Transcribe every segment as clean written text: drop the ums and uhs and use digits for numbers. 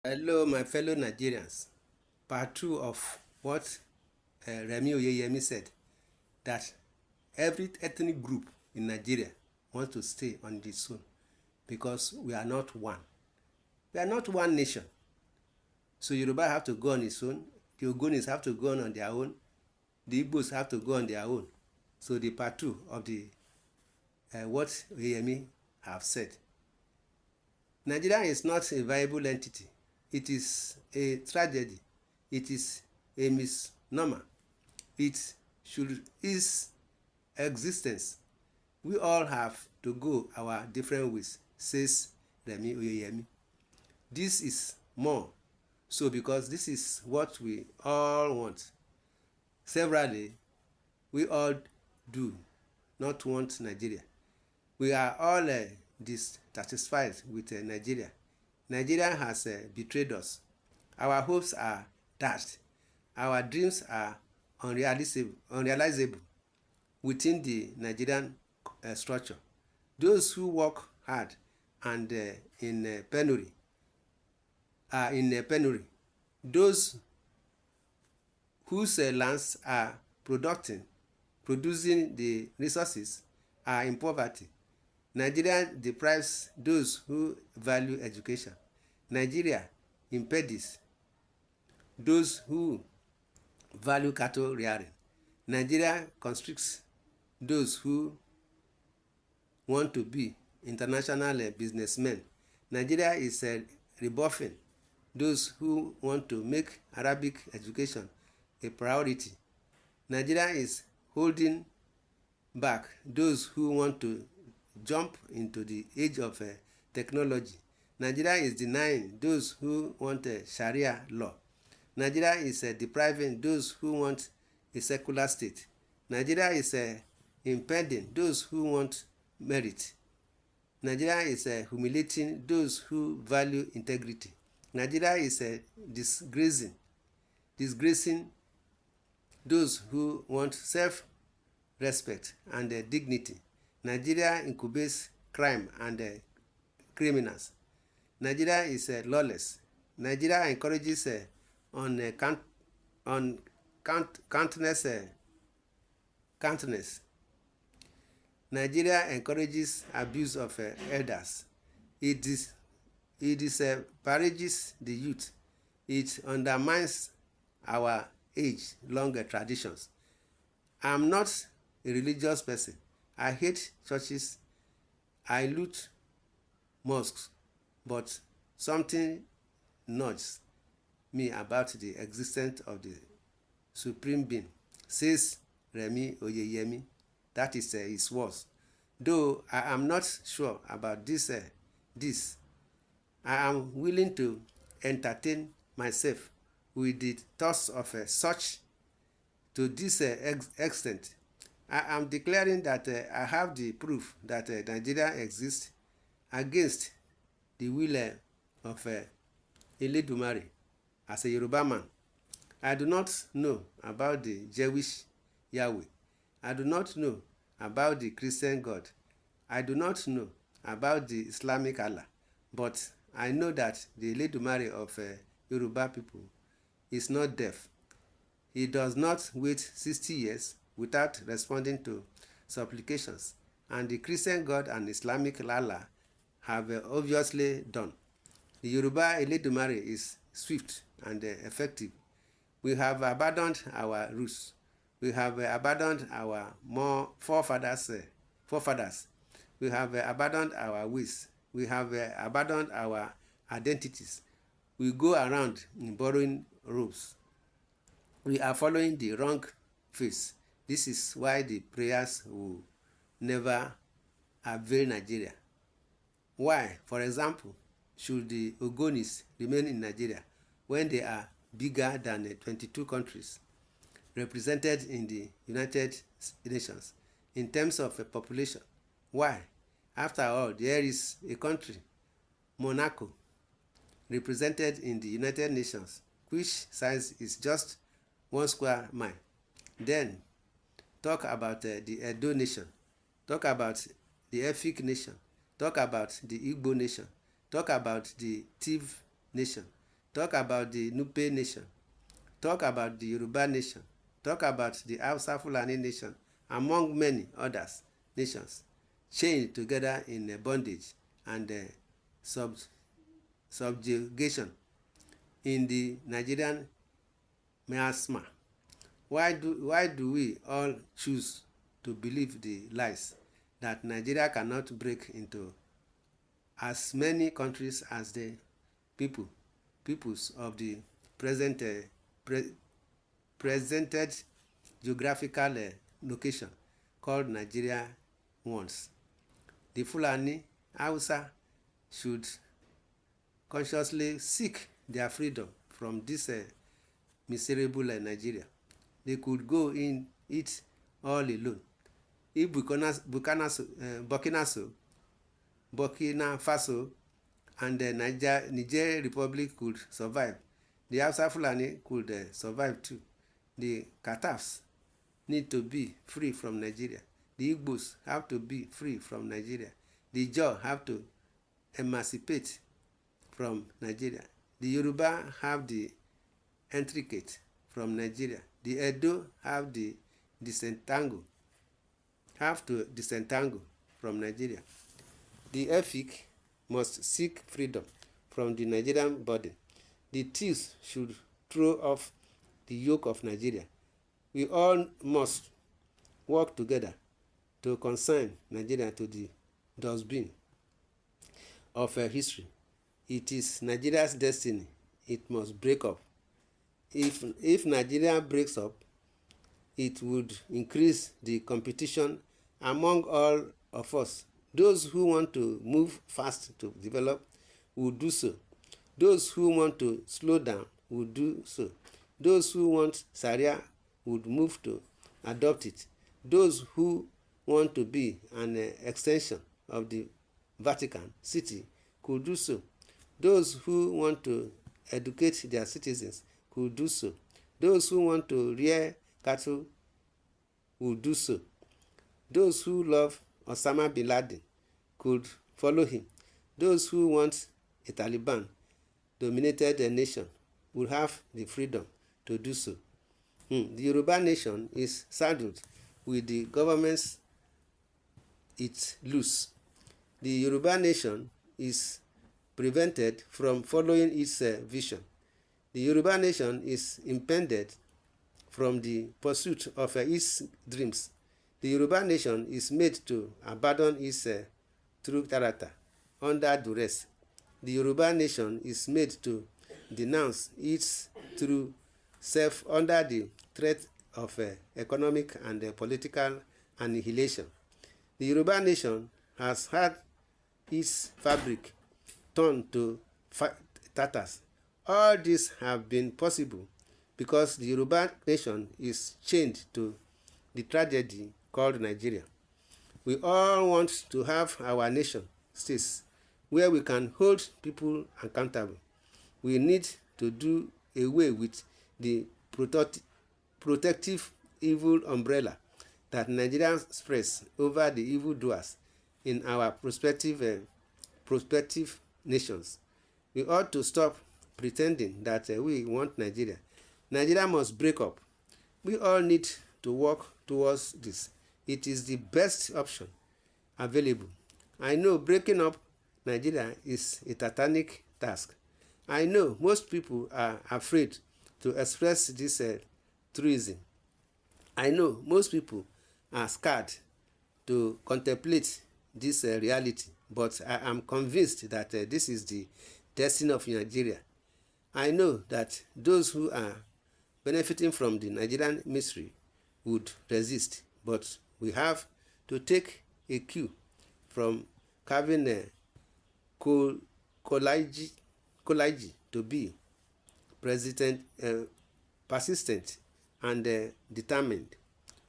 Hello, my fellow Nigerians. Part 2 of what Remi Oyeyemi said, that every ethnic group in Nigeria wants to stay on its own because we are not one. We are not one nation. So Yoruba have to go on its own, the Ogonis have to go on their own, the Igbos have to go on their own. So the part 2 of the what Oyeyemi have said. Nigeria is not a viable entity. It is a tragedy. It is a misnomer. It should its existence. We all have to go our different ways, says Remi Oyeyemi. This is more so because this is what we all want. Severally, we all do not want Nigeria. We are all dissatisfied with Nigeria. Nigeria has betrayed us. Our hopes are dashed. Our dreams are unrealizable within the Nigerian structure. Those who work hard and in penury are in penury. Those whose lands are producing the resources are in poverty. Nigeria deprives those who value education. Nigeria impedes those who value cattle rearing. Nigeria constricts those who want to be international businessmen. Nigeria is rebuffing those who want to make Arabic education a priority. Nigeria is holding back those who want to jump into the age of technology. Nigeria is denying those who want Sharia law. Nigeria is depriving those who want a secular state. Nigeria is impeding those who want merit. Nigeria is humiliating those who value integrity. Nigeria is disgracing those who want self-respect and dignity. Nigeria incubates crime and criminals. Nigeria is lawless. Nigeria encourages countless. Nigeria encourages abuse of elders. It disparages the youth. It undermines our age-long traditions. I am not a religious person. I hate churches. I loot mosques. But something nudges me about the existence of the Supreme Being, says Remi Oyeyemi. That is his words. Though I am not sure about this, I am willing to entertain myself with the thoughts of such to this extent. I am declaring that I have the proof that Nigeria exists against the will of Eledumare. As a Yoruba man, I do not know about the Jewish Yahweh. I do not know about the Christian God. I do not know about the Islamic Allah. But I know that the Eledumare of Yoruba people is not deaf. He does not wait 60 years without responding to supplications, and the Christian God and Islamic Allah have obviously done. The Yoruba Eledumare is swift and effective. We have abandoned our roots. We have abandoned our forefathers. We have abandoned our ways. We have abandoned our identities. We go around in borrowing robes. We are following the wrong face. This is why the prayers will never avail Nigeria. Why, for example, should the Ogonis remain in Nigeria when they are bigger than 22 countries represented in the United Nations in terms of population? Why? After all, there is a country, Monaco, represented in the United Nations, which size is just 1 square mile. Then talk about the Edo nation, talk about the Efik nation, talk about the Igbo nation, talk about the Tiv nation, talk about the Nupe nation, talk about the Yoruba nation, talk about the Hausa Fulani nation, among many others nations, chained together in bondage and subjugation in the Nigerian miasma. Why do we all choose to believe the lies that Nigeria cannot break into as many countries as the peoples of the presented geographical location called Nigeria once? The Fulani Hausa should consciously seek their freedom from this miserable Nigeria. They could go in it all alone. If Burkina Faso and the Niger Republic could survive, the Hausa Fulani could survive too. The Katafs need to be free from Nigeria. The Igbos have to be free from Nigeria. The Jaw have to emancipate from Nigeria. The Yoruba have the intricate from Nigeria. The Edo have to disentangle from Nigeria. The Efik must seek freedom from the Nigerian burden. The thieves should throw off the yoke of Nigeria. We all must work together to consign Nigeria to the dustbin of history. It is Nigeria's destiny. It must break up. If Nigeria breaks up, it would increase the competition among all of us. Those who want to move fast to develop will do so. Those who want to slow down will do so. Those who want Sharia would move to adopt it. Those who want to be an extension of the Vatican City could do so. Those who want to educate their citizens could do so. Those who want to rear cattle will do so. Those who love Osama bin Laden could follow him. Those who want a Taliban-dominated nation will have the freedom to do so. The Yoruba nation is saddled with the governments it loose. The Yoruba nation is prevented from following its vision. The Yoruba nation is impeded from the pursuit of its dreams. The Yoruba nation is made to abandon its true character under duress. The Yoruba nation is made to denounce its true self under the threat of economic and political annihilation. The Yoruba nation has had its fabric turned to tatters. All this have been possible because the Yoruba nation is chained to the tragedy called Nigeria. We all want to have our nation states where we can hold people accountable. We need to do away with the protective evil umbrella that Nigeria spreads over the evildoers in our prospective nations. We ought to stop pretending that we want Nigeria. Nigeria must break up. We all need to work towards this. It is the best option available. I know breaking up Nigeria is a titanic task. I know most people are afraid to express this truism. I know most people are scared to contemplate this reality, but I am convinced that this is the destiny of Nigeria. I know that those who are benefiting from the Nigerian misery would resist, but we have to take a cue from Calvin Coolidge to be persistent and determined.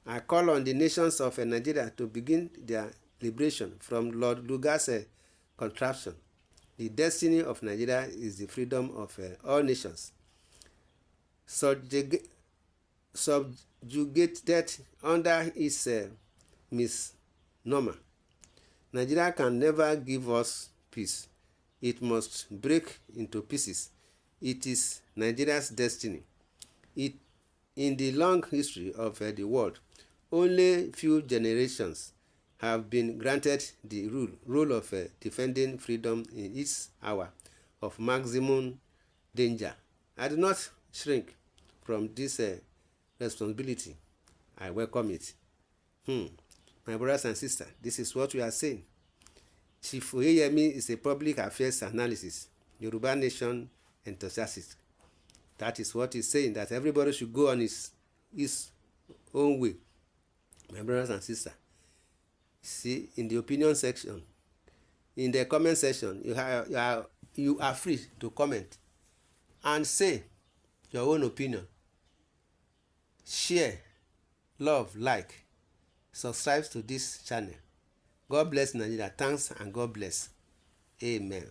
I call on the nations of Nigeria to begin their liberation from Lord Lugard's contraption. The destiny of Nigeria is the freedom of all nations. Subjugated under its misnomer. Nigeria can never give us peace. It must break into pieces. It is Nigeria's destiny. In the long history of the world, only few generations have been granted the role of defending freedom in its hour of maximum danger. I do not shrink from this responsibility. I welcome it. My brothers and sisters, this is what we are saying. Chief Oyeyemi is a public affairs analysis, Yoruba Nation enthusiast. That is what he's saying, that everybody should go on his own way. My brothers and sisters, see, in the opinion section, in the comment section, you are free to comment and say your own opinion. Share, love, like, subscribe to this channel. God bless Nigeria. Thanks and God bless. Amen.